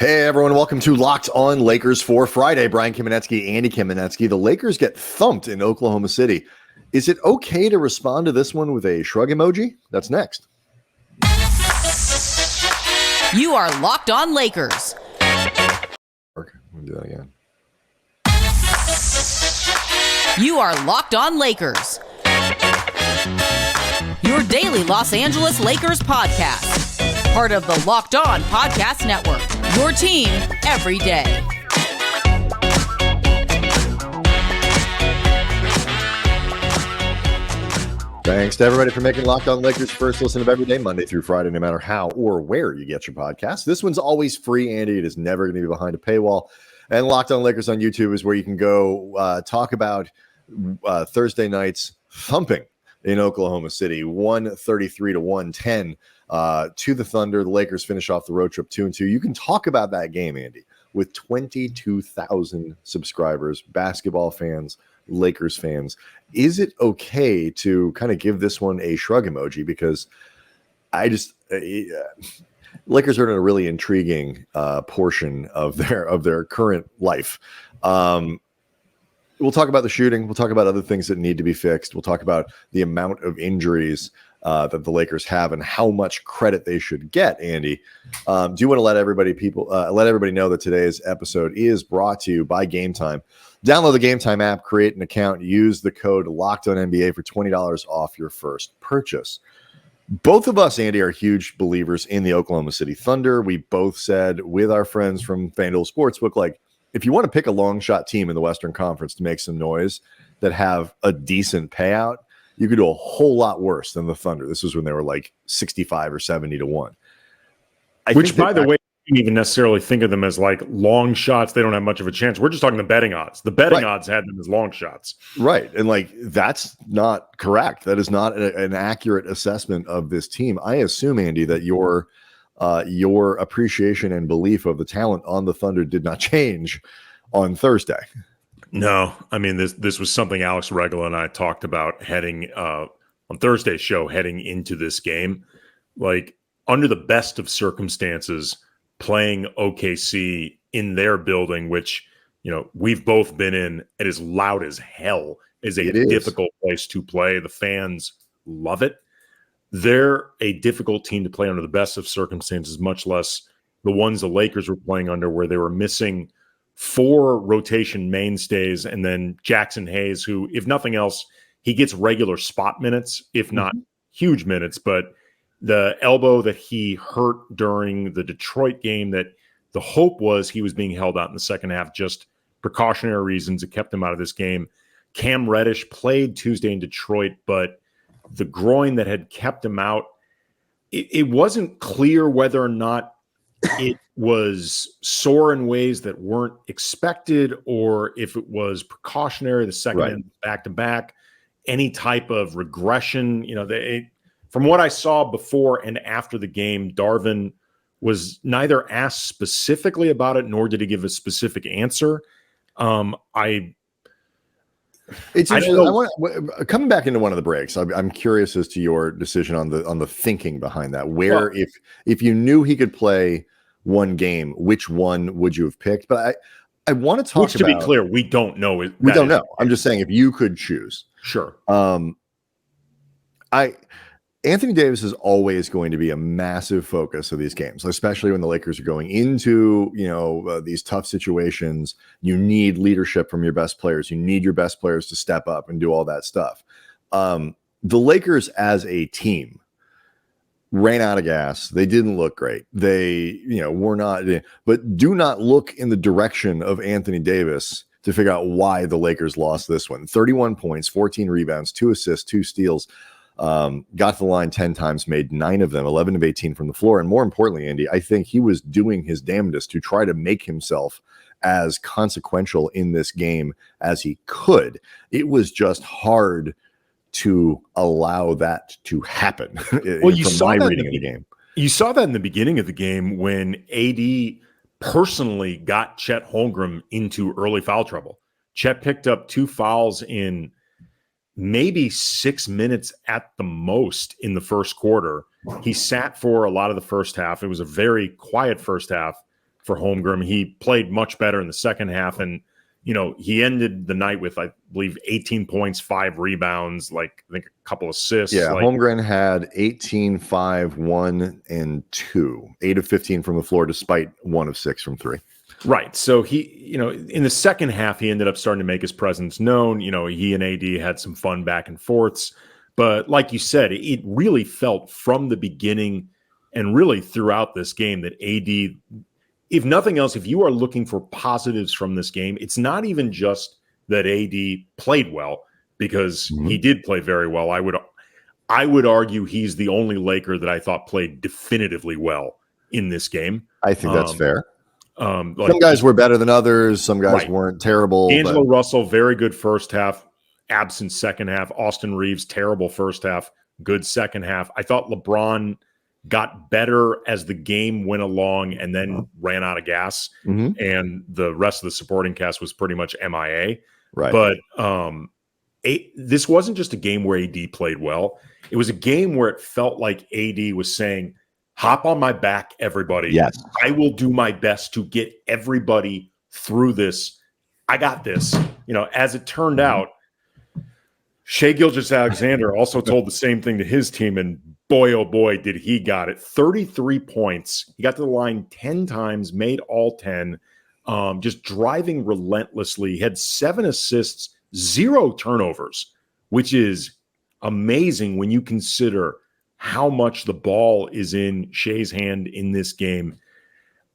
Hey everyone, welcome to Locked On Lakers for Friday. Brian Kamenetsky, Andy Kamenetsky. The Lakers get thumped in Oklahoma City. Is it okay to respond to this one with a shrug emoji? That's next. You are Locked On Lakers. Let me do that again. You are Locked On Lakers. Your daily Los Angeles Lakers podcast. Part of the Locked On Podcast Network. Your team every day. Thanks to everybody for making Locked On Lakers first listen of every day, Monday through Friday, no matter how or where you get your podcast. This one's always free, Andy. It is never going to be behind a paywall. And Locked On Lakers on YouTube is where you can go talk about Thursday night's thumping in Oklahoma City, 133-110 to the Thunder. The Lakers finish off the road trip 2-2. You can talk about that game, Andy, with 22,000 subscribers, basketball fans, Lakers fans. Is it okay to kind of give this one a shrug emoji? Because I just Lakers are in a really intriguing portion of their current life. We'll talk about the shooting. We'll talk about other things that need to be fixed. We'll talk about the amount of injuries that the Lakers have and how much credit they should get. Andy, do you want to let everybody know that today's episode is brought to you by Game Time? Download the Game Time app, create an account, use the code LOCKEDONNBA for $20 off your first purchase. Both of us, Andy, are huge believers in the Oklahoma City Thunder. We both said with our friends from FanDuel Sportsbook, like, if you want to pick a long shot team in the Western Conference to make some noise that have a decent payout, you could do a whole lot worse than the Thunder. This was when they were like 65 or 70-1. Which, by the way, you don't even necessarily think of them as like long shots. They don't have much of a chance. We're just talking the betting odds. The betting odds had them as long shots. Right. And like, that's not correct. That is not an accurate assessment of this team. I assume, Andy, that your appreciation and belief of the talent on the Thunder did not change on Thursday. No, I mean, this was something Alex Regula and I talked about heading on Thursday's show, heading into this game. Like, under the best of circumstances, playing OKC in their building, which, you know, we've both been in, it is loud as hell, is a difficult place to play. The fans love it. They're a difficult team to play under the best of circumstances, much less the ones the Lakers were playing under, where they were missing 4 rotation mainstays, and then Jaxson Hayes, who, if nothing else, he gets regular spot minutes, if not huge minutes. But the elbow that he hurt during the Detroit game, that the hope was he was being held out in the second half, just precautionary reasons, it kept him out of this game. Cam Reddish played Tuesday in Detroit, but the groin that had kept him out, it wasn't clear whether or not it was sore in ways that weren't expected, or if it was precautionary, the second back-to-back, any type of regression. You know, from what I saw before and after the game, Darvin was neither asked specifically about it, nor did he give a specific answer. Coming back into one of the breaks, I'm curious as to your decision on the thinking behind that. Where, if you knew he could play one game, which one would you have picked? But I want to talk about. To be clear, we don't know. We don't know. I'm just saying, if you could choose, sure. Anthony Davis is always going to be a massive focus of these games, especially when the Lakers are going into, these tough situations. You need leadership from your best players. You need your best players to step up and do all that stuff. The Lakers as a team ran out of gas. They didn't look great. They, were not, but do not look in the direction of Anthony Davis to figure out why the Lakers lost this one. 31 points, 14 rebounds, 2 assists, 2 steals. Got to the line 10 times, made 9 of them, 11 of 18 from the floor. And more importantly, Andy, I think he was doing his damnedest to try to make himself as consequential in this game as he could. It was just hard to allow that to happen. Well, you saw that reading of the game. You saw that in the beginning of the game when AD personally got Chet Holmgren into early foul trouble. Chet picked up 2 fouls in maybe 6 minutes at the most in the first quarter. He sat for a lot of the first half. It was a very quiet first half. for Holmgren. He played much better in the second half, and he ended the night with, I believe, 18 points, 5 rebounds, I think a couple assists. Yeah, Holmgren had 18, 5, 1, and 2. 8 of 15 from the floor, despite 1 of 6 from 3. Right. So he, in the second half, he ended up starting to make his presence known. He and AD had some fun back and forths. But like you said, it really felt from the beginning and really throughout this game that AD, if nothing else, if you are looking for positives from this game, it's not even just that AD played well, because he did play very well. I would argue he's the only Laker that I thought played definitively well in this game. I think that's fair. Some guys were better than others. Some guys weren't terrible. D'Angelo Russell, very good first half, absent second half. Austin Reeves, terrible first half, good second half. I thought LeBron got better as the game went along and then ran out of gas. And the rest of the supporting cast was pretty much MIA. Right. But this wasn't just a game where AD played well. It was a game where it felt like AD was saying, hop on my back, everybody. Yes. I will do my best to get everybody through this. I got this. As it turned out, Shai Gilgeous-Alexander also told the same thing to his team, and boy, oh boy, did he got it. 33 points. He got to the line 10 times, made all 10, just driving relentlessly. He had 7 assists, 0 turnovers, which is amazing when you consider how much the ball is in Shai's hand in this game.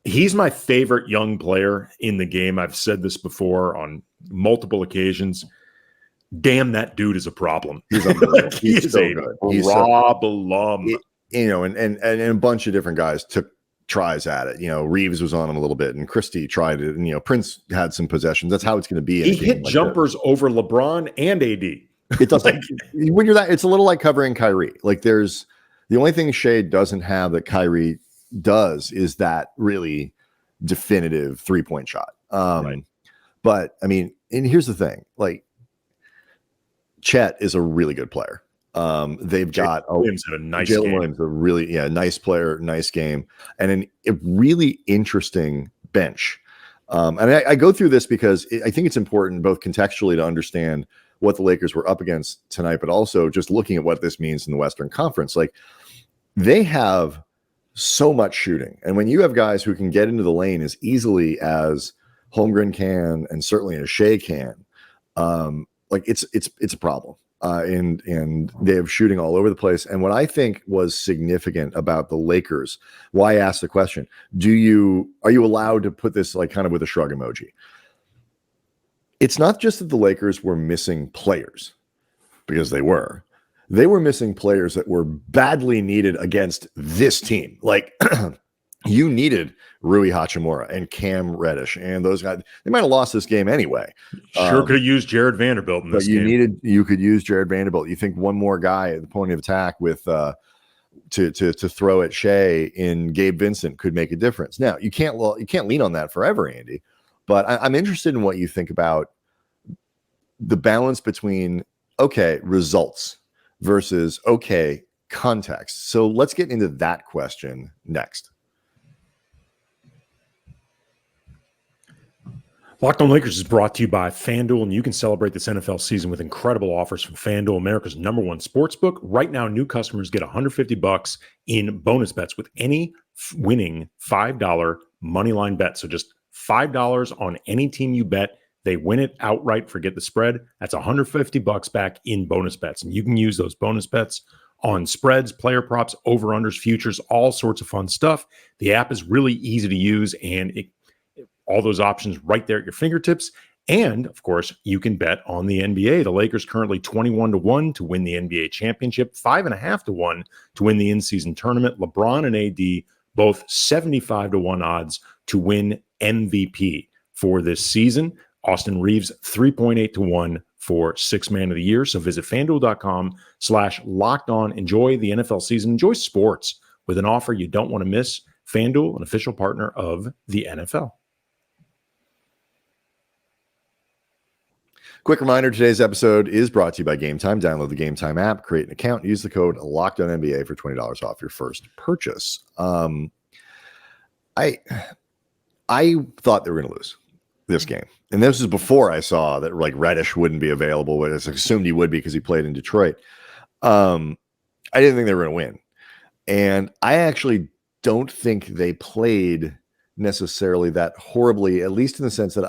He's my favorite young player in the game. I've said this before on multiple occasions. Damn, that dude is a problem. He's unbelievable. He's so good. He's problem. And a bunch of different guys took tries at it. Reeves was on him a little bit, and Christie tried it, and Prince had some possessions. That's how it's going to be. He hit jumpers over LeBron and AD. It does when you're that. It's a little like covering Kyrie. There's the only thing Shai doesn't have that Kyrie does is that really definitive 3-point shot. Right. But I mean, and here's the thing: Chet is a really good player. They've got Williams had a nice Jalen game. Williams, a really nice player, nice game, and a really interesting bench. And I go through this because I think it's important both contextually to understand what the Lakers were up against tonight, but also just looking at what this means in the Western Conference. They have so much shooting, and when you have guys who can get into the lane as easily as Holmgren can, and certainly as Shai can, it's a problem. And they have shooting all over the place. And what I think was significant about the Lakers, why I asked the question, are you allowed to put this kind of with a shrug emoji? It's not just that the Lakers were missing players, because they were missing players that were badly needed against this team. You needed Rui Hachimura and Cam Reddish and those guys. They might have lost this game anyway. Sure could have used Jared Vanderbilt in this game. You could use Jared Vanderbilt. You think one more guy at the point of attack with to throw at Shai in Gabe Vincent could make a difference. Now you can't lean on that forever, Andy. But I'm interested in what you think about the balance between results versus context. So let's get into that question next. Locked On Lakers is brought to you by FanDuel, and you can celebrate this NFL season with incredible offers from FanDuel, America's #1 sportsbook. Right now, new customers get $150 in bonus bets with any winning $5 moneyline bet. So just $5 on any team you bet. They win it outright, forget the spread. That's $150 back in bonus bets. And you can use those bonus bets on spreads, player props, over-unders, futures, all sorts of fun stuff. The app is really easy to use, and all those options right there at your fingertips. And of course, you can bet on the NBA. The Lakers currently 21-1 to win the NBA championship, 5.5-1 to win the in-season tournament. LeBron and AD both 75-1 odds to win MVP for this season. Austin Reeves 3.8-1 for Sixth Man of the Year. So visit FanDuel.com/lockedon. Enjoy the NFL season. Enjoy sports with an offer you don't want to miss. FanDuel, an official partner of the NFL. Quick reminder, today's episode is brought to you by Game Time. Download the Game Time app, create an account, use the code LOCKEDONNBA for $20 off your first purchase. I I thought they were going to lose this game. And this is before I saw that like Reddish wouldn't be available, but I assumed he would be because he played in Detroit. I didn't think they were going to win. And I actually don't think they played necessarily that horribly, at least in the sense that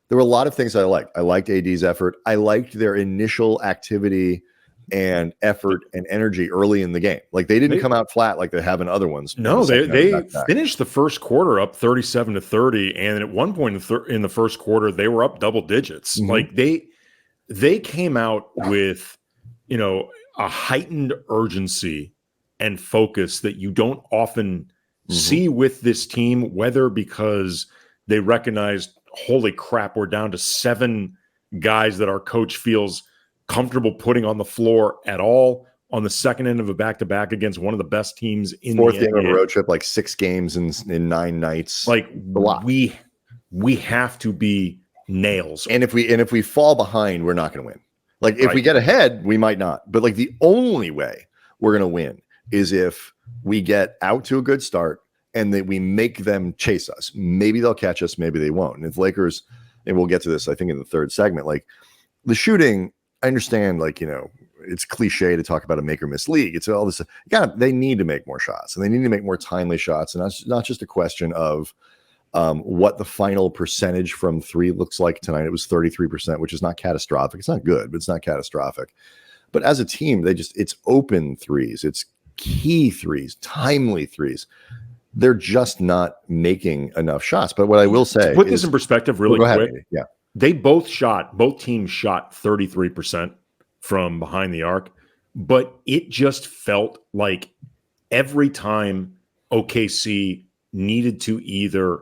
there were a lot of things I liked. I liked AD's effort. I liked their initial activity and effort and energy early in the game. Like they didn't come out flat like they have in other ones. No, they finished the first quarter up 37-30, and at one point in the first quarter they were up double digits. Mm-hmm. Like they came out with, a heightened urgency and focus that you don't often see with this team, whether because they recognized, holy crap, we're down to 7 guys that our coach feels comfortable putting on the floor at all on the second end of a back-to-back against one of the best teams in fourth the game of a road trip, like 6 games in 9 nights. Like we have to be nails. And if we fall behind, we're not going to win. Like if we get ahead, we might not. But like the only way we're going to win is if we get out to a good start and that we make them chase us. Maybe they'll catch us, maybe they won't. And if Lakers, and we'll get to this, I think in the third segment, like the shooting, I understand, like, it's cliche to talk about a make or miss league. It's all this. They need to make more shots, and they need to make more timely shots. And that's not just a question of what the final percentage from 3 looks like tonight. It was 33%, which is not catastrophic. It's not good, but it's not catastrophic. But as a team, it's open threes, it's key threes, timely threes. They're just not making enough shots. But what I will say, to put this in perspective really quick, yeah. They both teams shot 33% from behind the arc, but it just felt like every time OKC needed to either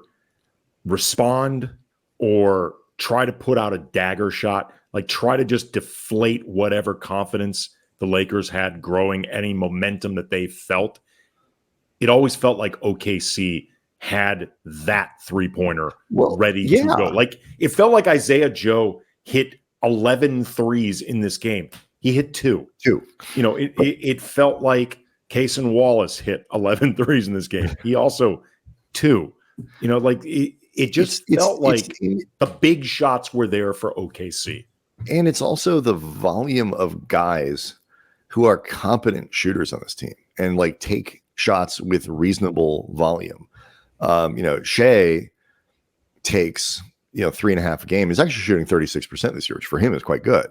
respond or try to put out a dagger shot, like try to just deflate whatever confidence the Lakers had growing, any momentum that they felt, it always felt like OKC had that three-pointer ready to go. Like it felt like Isaiah Joe hit 11 threes in this game. He hit 2. It felt like Cason Wallace hit 11 threes in this game. He also 2. It just felt like the big shots were there for OKC. And it's also the volume of guys who are competent shooters on this team and like take shots with reasonable volume. Shea takes, 3.5 a game. He's actually shooting 36% this year, which for him is quite good.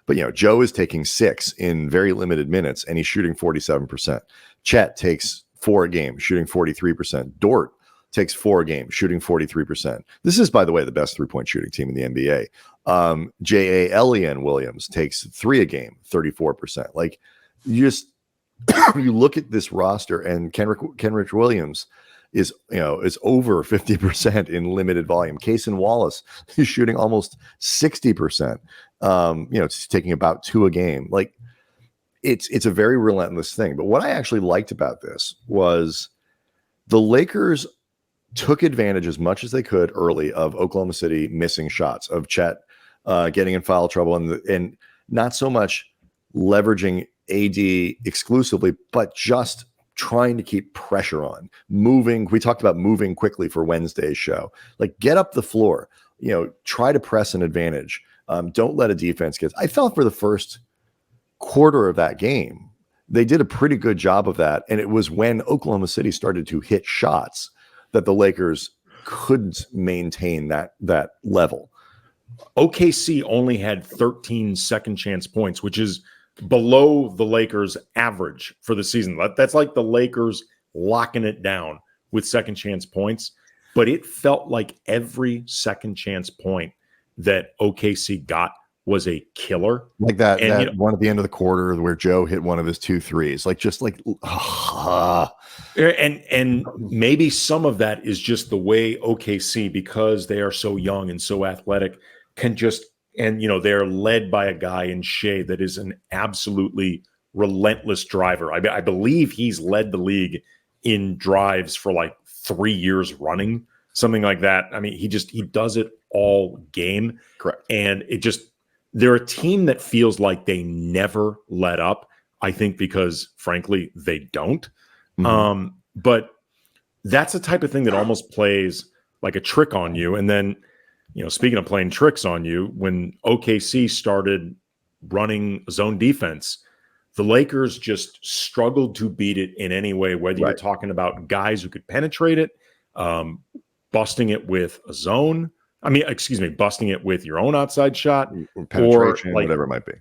But, Joe is taking 6 in very limited minutes, and he's shooting 47%. Chet takes 4 a game, shooting 43%. Dort takes 4 a game, shooting 43%. This is, by the way, the best three-point shooting team in the NBA. J.A. Elian Williams takes 3 a game, 34%. Like, you look at this roster, and Kenrich Williams is over 50% in limited volume. Cason Wallace is shooting almost 60%. It's taking about 2 a game. Like it's a very relentless thing. But what I actually liked about this was the Lakers took advantage as much as they could early of Oklahoma City missing shots, of Chet getting in foul trouble, and not so much leveraging AD exclusively, but just trying to keep pressure on, moving. We talked about moving quickly for Wednesday's show. Like get up the floor, try to press an advantage. Don't let a defense get. I felt for the first quarter of that game, they did a pretty good job of that. And it was when Oklahoma City started to hit shots that the Lakers couldn't maintain that level. OKC only had 13 second chance points, which is below the Lakers average for the season. That's like the Lakers locking it down with second chance points. But it felt like every second chance point that OKC got was a killer. Like that one at the end of the quarter where Joe hit one of his 2 threes. And maybe some of that is just the way OKC, because they are so young and so athletic, can just, and they're led by a guy in Shea that is an absolutely relentless driver. I believe he's led the league in drives for like 3 years running, something like that. I mean, he does it all game. Correct. And they're a team that feels like they never let up. I think because frankly, they don't. Mm-hmm. But that's the type of thing that almost plays like a trick on you. And then, speaking of playing tricks on you, when OKC started running zone defense, the Lakers just struggled to beat it in any way, whether you're talking about guys who could penetrate it, busting it with a zone. Busting it with your own outside shot, penetration, or like whatever it might be.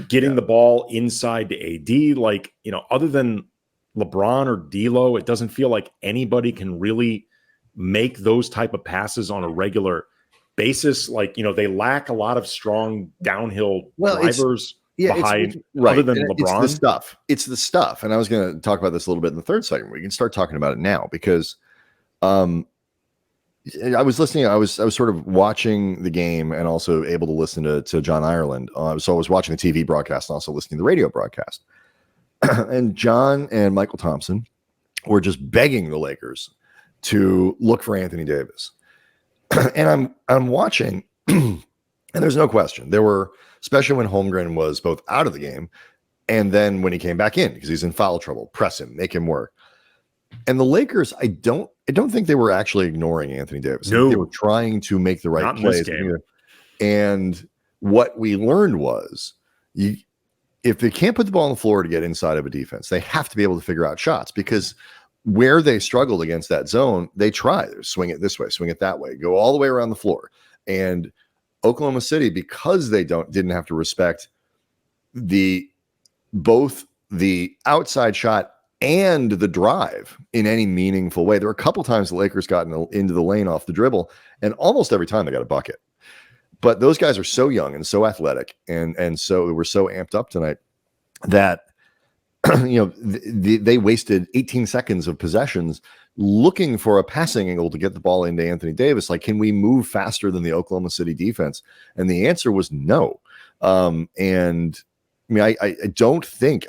Getting the ball inside to AD. Like, other than LeBron or D'Lo, it doesn't feel like anybody can really make those type of passes on a regular basis. Like, they lack a lot of strong downhill drivers behind, other than LeBron. It's the stuff. And I was going to talk about this a little bit in the third segment. We can start talking about it now because I was listening. I was sort of watching the game and also able to listen to John Ireland. So I was watching the TV broadcast and also listening to the radio broadcast. And John and Michael Thompson were just begging the Lakers to look for Anthony Davis. And I'm watching, and there's no question. There were, especially when Holmgren was both out of the game and then when he came back in because he's in foul trouble, press him, make him work. And the Lakers, I don't think they were actually ignoring Anthony Davis. No. They were trying to make the right plays. And what we learned was, if they can't put the ball on the floor to get inside of a defense, they have to be able to figure out shots, because where they struggled against that zone, they try. They swing it this way, swing it that way, go all the way around the floor. And Oklahoma City, because they didn't have to respect both the outside shot and the drive in any meaningful way. There were a couple times the Lakers got into the lane off the dribble, and almost every time they got a bucket. But those guys are so young and so athletic, and so we're so amped up tonight that they wasted 18 seconds of possessions looking for a passing angle to get the ball into Anthony Davis. Like, can we move faster than the Oklahoma City defense? And the answer was no. I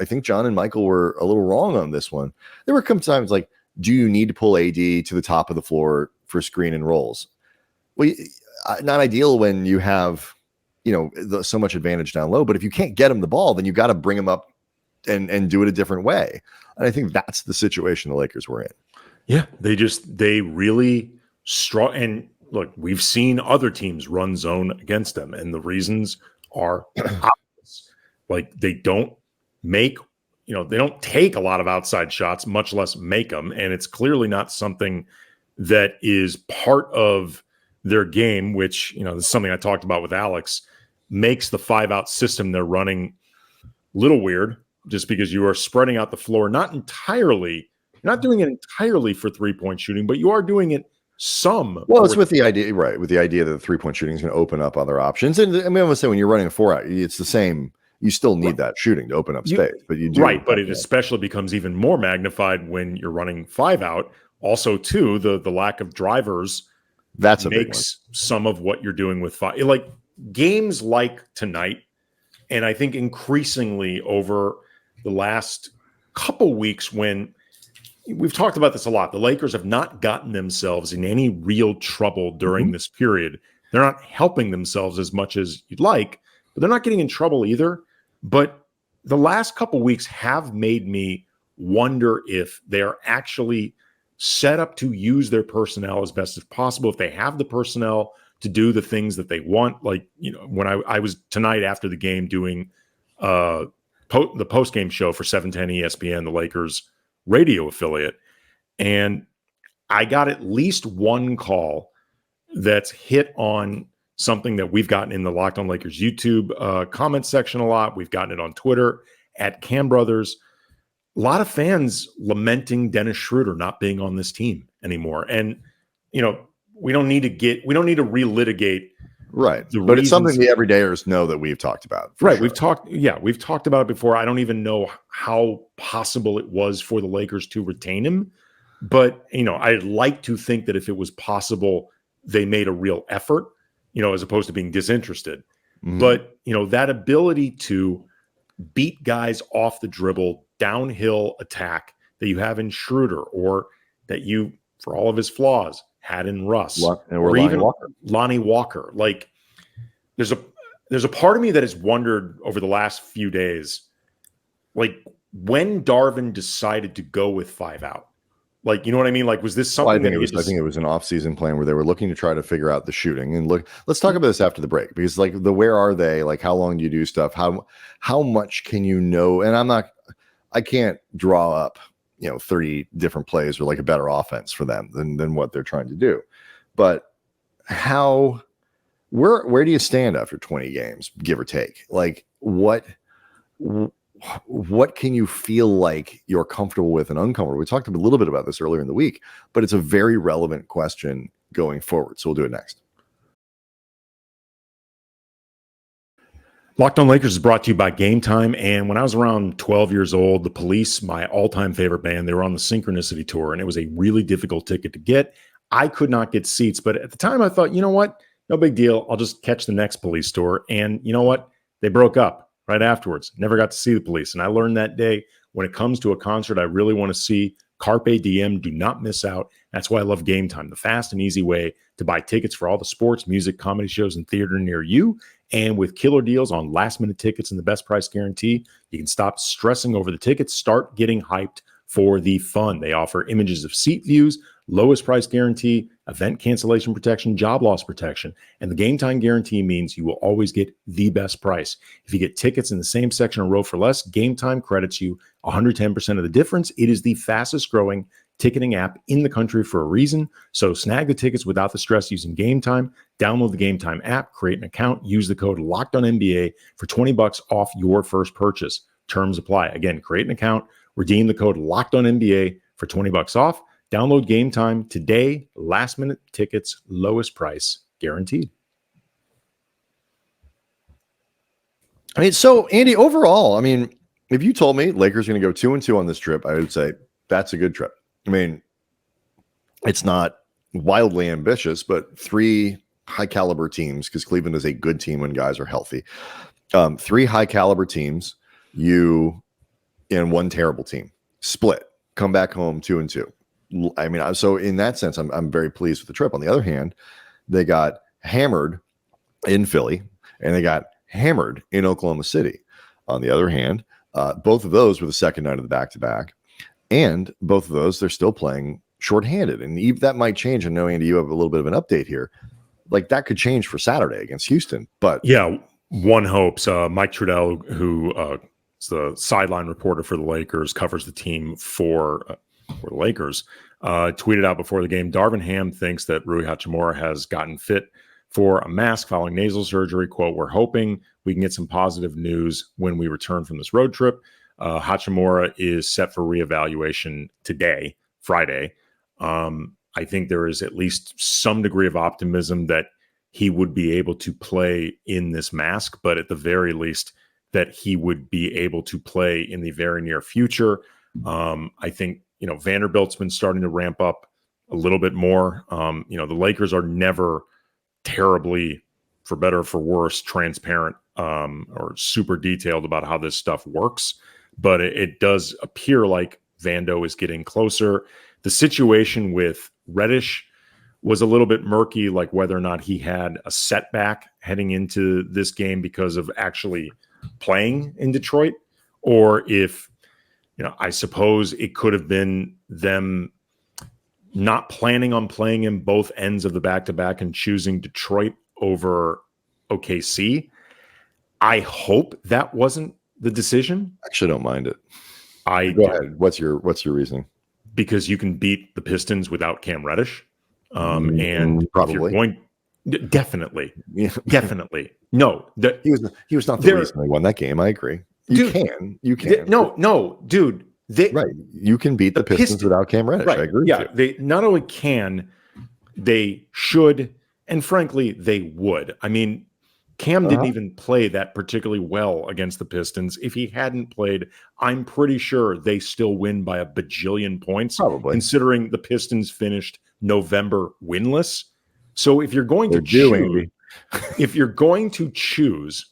think John and Michael were a little wrong on this one. There were some times like, do you need to pull AD to the top of the floor for screen and rolls? Well, not ideal when you have, so much advantage down low. But if you can't get him the ball, then you got to bring him up and do it a different way. And I think that's the situation the Lakers were in. Yeah, they really strong. And look, we've seen other teams run zone against them, and the reasons are obvious. Like, they don't make, they don't take a lot of outside shots, much less make them. And it's clearly not something that is part of their game, which, this is something I talked about with Alex, makes the 5-out system they're running a little weird, just because you are spreading out the floor, you're not doing it entirely for 3-point shooting, but you are doing it some. Well, it's with the idea, right? With the idea that the 3-point shooting is going to open up other options. And I would say when you're running a 4-out, it's the same. You still need that shooting to open up space, but you do. Right, but it especially becomes even more magnified when you're running 5-out. Also, too, the lack of drivers makes big one. Some of what you're doing with 5. Like games like tonight, and I think increasingly over the last couple weeks, when we've talked about this a lot, the Lakers have not gotten themselves in any real trouble during this period. They're not helping themselves as much as you'd like, but they're not getting in trouble either. But the last couple weeks have made me wonder if they're actually set up to use their personnel as best as possible, if they have the personnel to do the things that they want. Like, when I was tonight after the game doing the post-game show for 710 ESPN, the Lakers radio affiliate, and I got at least one call that's hit on something that we've gotten in the Locked On Lakers YouTube comment section a lot. We've gotten it on Twitter at Cam Brothers. A lot of fans lamenting Dennis Schroeder not being on this team anymore. And, we don't need to relitigate. Right. But it's something the everydayers know that we've talked about. Right. Sure. We've talked about it before. I don't even know how possible it was for the Lakers to retain him. But, I'd like to think that if it was possible, they made a real effort, as opposed to being disinterested. Mm-hmm. But, that ability to beat guys off the dribble, downhill attack that you have in Schroeder, or that you, for all of his flaws, had in Russ, or even Lonnie Walker. Like, there's a part of me that has wondered over the last few days, like, when Darvin decided to go with 5-out, Like, you know what I mean? Like, was this Well, something that he just... I think it was an off-season plan where they were looking to try to figure out the shooting. And look, let's talk about this after the break, because like where are they? Like, how long do you do stuff? How much can you know? And I can't draw up 30 different plays or like a better offense for them than what they're trying to do. But where do you stand after 20 games, give or take? Like what can you feel like you're comfortable with and uncomfortable? We talked a little bit about this earlier in the week, but it's a very relevant question going forward. So we'll do it next. Locked On Lakers is brought to you by Game Time. And when I was around 12 years old, the Police, my all-time favorite band, they were on the Synchronicity Tour, and it was a really difficult ticket to get. I could not get seats, but at the time I thought, you know what? No big deal. I'll just catch the next Police tour. And you know what? They broke up right afterwards. Never got to see the Police. And I learned that day, when it comes to a concert I really want to see, Carpe Diem, do not miss out. That's why I love Game Time, the fast and easy way to buy tickets for all the sports, music, comedy shows, and theater near you. And with killer deals on last-minute tickets and the best price guarantee, you can stop stressing over the tickets, start getting hyped for the fun. They offer images of seat views, lowest price guarantee, event cancellation protection, job loss protection. And the Game Time guarantee means you will always get the best price. If you get tickets in the same section or row for less, Game Time credits you 110% of the difference. It is the fastest growing ticketing app in the country for a reason. So snag the tickets without the stress using Game Time. Download the Game Time app, create an account, use the code LOCKEDONNBA for $20 off your first purchase. Terms apply. Again, create an account, redeem the code LOCKEDONNBA for $20 off. Download Game Time today. Last minute tickets, lowest price guaranteed. I mean, so Andy, overall, I mean, if you told me Lakers are going to go 2-2 on this trip, I would say that's a good trip. I mean, it's not wildly ambitious, but 3 high caliber teams, because Cleveland is a good team when guys are healthy. 3 high caliber teams, you and 1 terrible team split, come back home 2-2. I mean, so in that sense, I'm very pleased with the trip. On the other hand, they got hammered in Philly and they got hammered in Oklahoma City. On the other hand, both of those were the second night of the back-to-back, and both of those, they're still playing shorthanded. And that might change. I know, Andy, you have a little bit of an update here. Like, that could change for Saturday against Houston. But yeah, one hopes. Mike Trudell, who is the sideline reporter for the Lakers, covers the team for the Lakers, tweeted out before the game, Darvin Ham thinks that Rui Hachimura has gotten fit for a mask following nasal surgery. Quote, we're hoping we can get some positive news when we return from this road trip. Hachimura is set for reevaluation today, Friday. I think there is at least some degree of optimism that he would be able to play in this mask, but at the very least that he would be able to play in the very near future. I think, Vanderbilt's been starting to ramp up a little bit more. The Lakers are never terribly, for better or for worse, transparent or super detailed about how this stuff works. But it does appear like Vando is getting closer. The situation with Reddish was a little bit murky, like whether or not he had a setback heading into this game because of actually playing in Detroit, or if, I suppose it could have been them not planning on playing in both ends of the back-to-back and choosing Detroit over OKC. I hope that wasn't the decision. Actually, don't mind it. Go ahead. What's your reasoning? Because you can beat the Pistons without Cam Reddish. And probably if you're going, definitely. No, he was not the reason they won that game. I agree. You can. No, dude. Right. You can beat the Pistons without Cam Reddish. Right. I agree. Yeah. They not only can, they should, and frankly, they would. I mean, Cam didn't even play that particularly well against the Pistons. If he hadn't played, I'm pretty sure they still win by a bajillion points, probably, considering the Pistons finished November winless. So if you're going to choose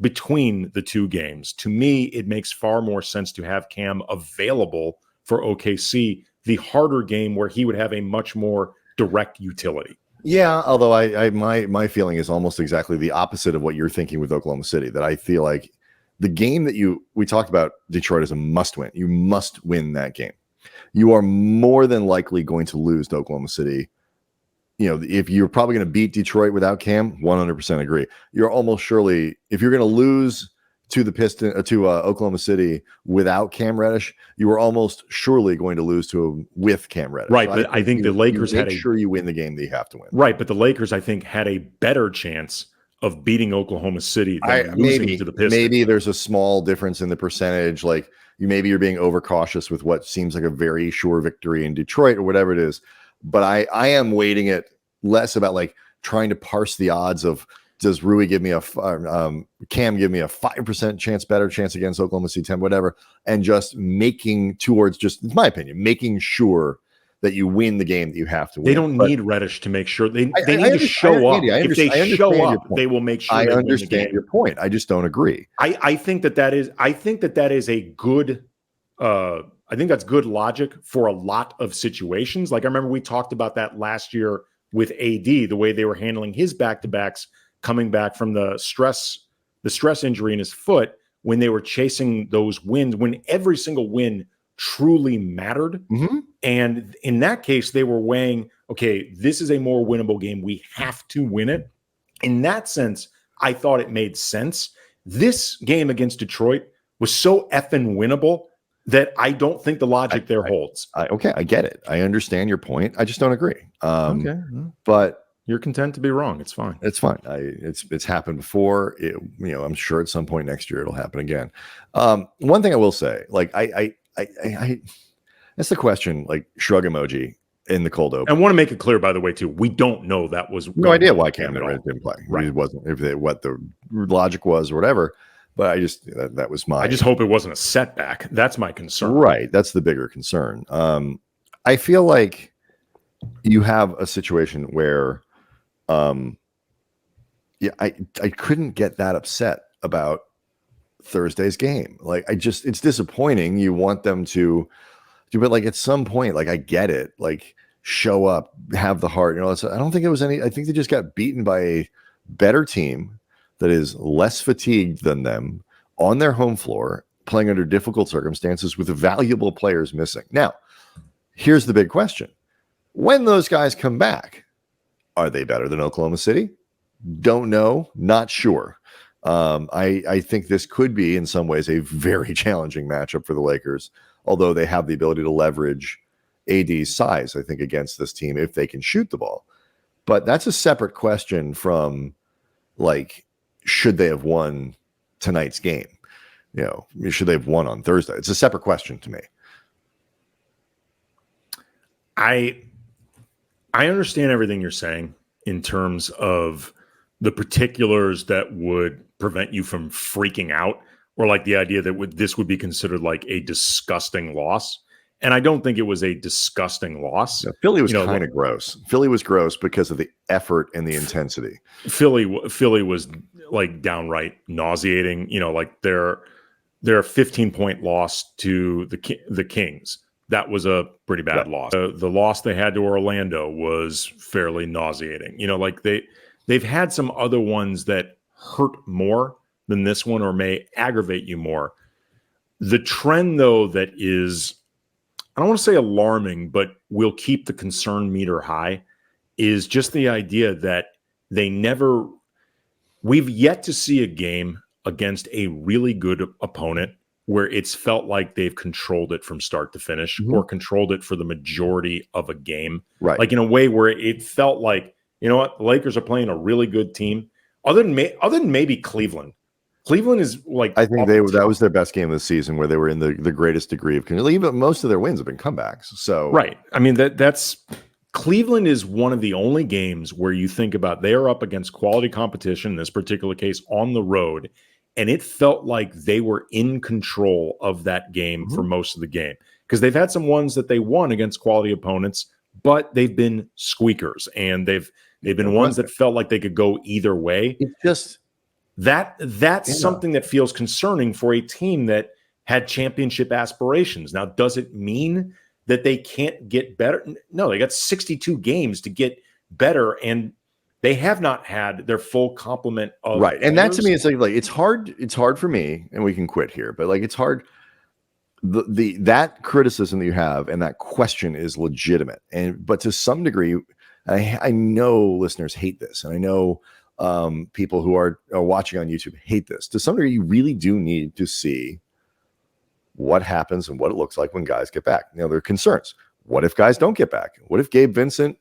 between the two games, to me, it makes far more sense to have Cam available for OKC, the harder game where he would have a much more direct utility. Yeah, although my feeling is almost exactly the opposite of what you're thinking with Oklahoma City, that I feel like the game that we talked about Detroit as a must win. You must win that game. you are more than likely going to lose to Oklahoma City. If you're probably going to beat Detroit without Cam, 100% agree. You're almost surely, if you're going to lose to the Oklahoma City without Cam Reddish, you are almost surely going to lose with Cam Reddish. Right, but I think the Lakers make sure you win the game that you have to win. Right, but the Lakers, I think, had a better chance of beating Oklahoma City than losing to the Pistons. Maybe there's a small difference in the percentage. Like maybe you're being overcautious with what seems like a very sure victory in Detroit or whatever it is. But I am weighting it less about like trying to parse the odds of, does Rui give me Cam give me a 5% better chance against Oklahoma City 10, whatever, and just making towards, just in my opinion, making sure that you win the game that you have to win. They don't need Reddish to make sure they need to show up. If they show up, they will make sure. I understand your point. I just don't agree. I think that is a good. I think that's good logic for a lot of situations. Like I remember we talked about that last year with AD, the way they were handling his back-to-backs coming back from the stress injury in his foot when they were chasing those wins, when every single win truly mattered. Mm-hmm. And in that case, they were weighing, okay, this is a more winnable game. We have to win it. In that sense, I thought it made sense. This game against Detroit was so effing winnable that I don't think the logic there holds. Okay, I get it. I understand your point. I just don't agree. Okay, but you're content to be wrong. It's fine. It's fine. It's happened before. I'm sure at some point next year it'll happen again. One thing I will say, like I that's the question. Like shrug emoji in the cold open. I want to make it clear, by the way, too. We don't know that was no idea why Cam didn't play. Right. It wasn't what the logic was or whatever. But that was my. I just hope it wasn't a setback. That's my concern. Right. That's the bigger concern. I feel like you have a situation where, I couldn't get that upset about Thursday's game. Like it's disappointing. You want them to do, but like at some point, like I get it. Like show up, have the heart. I don't think it was any. I think they just got beaten by a better team that is less fatigued than them on their home floor, playing under difficult circumstances with valuable players missing. Now, here's the big question. When those guys come back, are they better than Oklahoma City? Don't know. Not sure. I think this could be, in some ways, a very challenging matchup for the Lakers, although they have the ability to leverage AD's size, I think, against this team if they can shoot the ball. But that's a separate question from, like, should they have won tonight's game? Should they have won on Thursday? It's a separate question to me. I understand everything you're saying in terms of the particulars that would prevent you from freaking out, or like the idea that this would be considered like a disgusting loss. And I don't think it was a disgusting loss. No, Philly was kind of gross. Philly was gross because of the effort and the intensity. Philly was like downright nauseating. Like their 15-point loss to the Kings. That was a pretty bad loss. The loss they had to Orlando was fairly nauseating. Like they've had some other ones that hurt more than this one or may aggravate you more. The trend, though, that is, I don't want to say alarming, but will keep the concern meter high, is just the idea that we've yet to see a game against a really good opponent where it's felt like they've controlled it from start to finish, or controlled it for the majority of a game. Right. Like in a way where it felt like, the Lakers are playing a really good team. Other than maybe Cleveland. Cleveland is like, I think that was their best game of the season, where they were in the greatest degree of control. Even most of their wins have been comebacks. So right. I mean, that's Cleveland is one of the only games where you think about they are up against quality competition, in this particular case on the road, and it felt like they were in control of that game for most of the game, because they've had some ones that they won against quality opponents, but they've been squeakers, and they've been ones that felt like they could go either way. It's just that's something that feels concerning for a team that had championship aspirations. Now, does it mean that they can't get better? No, they got 62 games to get better, and they have not had their full complement of right. And that to me is like it's hard for me, and we can quit here, but like it's hard. that criticism that you have and that question is legitimate, but to some degree, I know listeners hate this, and I know people who are watching on YouTube hate this. To some degree, you really do need to see what happens and what it looks like when guys get back. There are concerns. What if guys don't get back? What if Gabe Vincent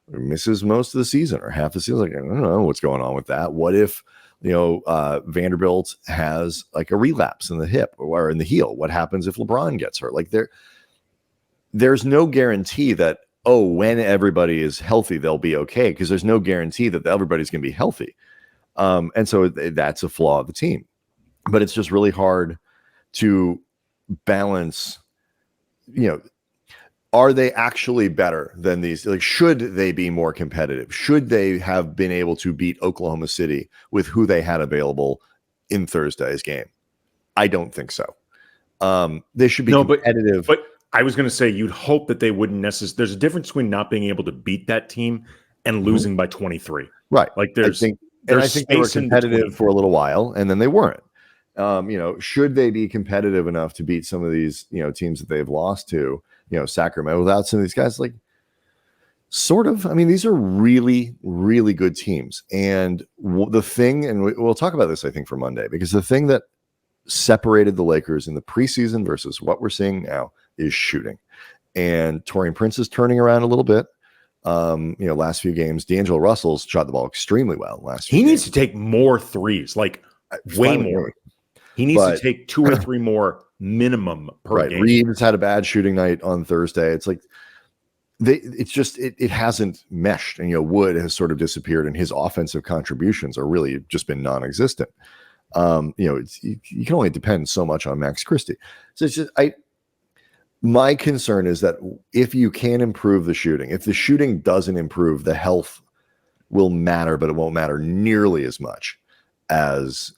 misses most of the season or half the season? Like, I don't know what's going on with that. What if Vanderbilt has like a relapse in the hip or in the heel? What happens if LeBron gets hurt? Like there's no guarantee that, when everybody is healthy, they'll be okay, because there's no guarantee that everybody's going to be healthy. And so that's a flaw of the team. But it's just really hard to balance, are they actually better than these? Like, should they be more competitive? Should they have been able to beat Oklahoma City with who they had available in Thursday's game? I don't think so. They should be competitive. But I was going to say, you'd hope that they wouldn't necessarily. There's a difference between not being able to beat that team and losing by 23. Right. Like I think they were competitive for a little while, and then they weren't. Should they be competitive enough to beat some of these, teams that they've lost to, Sacramento, without some of these guys? Like, sort of. I mean, these are really, really good teams. And the thing, and we'll talk about this, I think, for Monday, because the thing that separated the Lakers in the preseason versus what we're seeing now is shooting. And Taurean Prince is turning around a little bit. Last few games, D'Angelo Russell's shot the ball extremely well last few games. Needs to take more threes, like way more. He needs to take 2 or 3 more minimum per game. Reeves had a bad shooting night on Thursday. It's like it hasn't meshed, and Wood has sort of disappeared, and his offensive contributions are really just been non-existent. You can only depend so much on Max Christie. So it's just my concern is that if you can improve the shooting, if the shooting doesn't improve, the health will matter, but it won't matter nearly as much as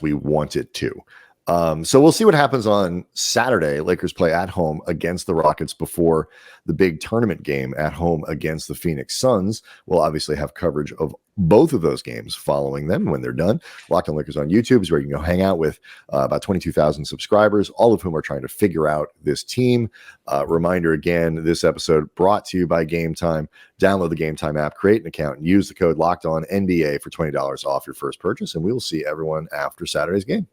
we want it to. So we'll see what happens on Saturday. Lakers play at home against the Rockets before the big tournament game at home against the Phoenix Suns. We'll obviously have coverage of both of those games following them when they're done. Locked On Lakers on YouTube is where you can go hang out with about 22,000 subscribers, all of whom are trying to figure out this team. Reminder again, this episode brought to you by Game Time. Download the Game Time app, create an account, and use the code LOCKEDONNBA for $20 off your first purchase. And we will see everyone after Saturday's game.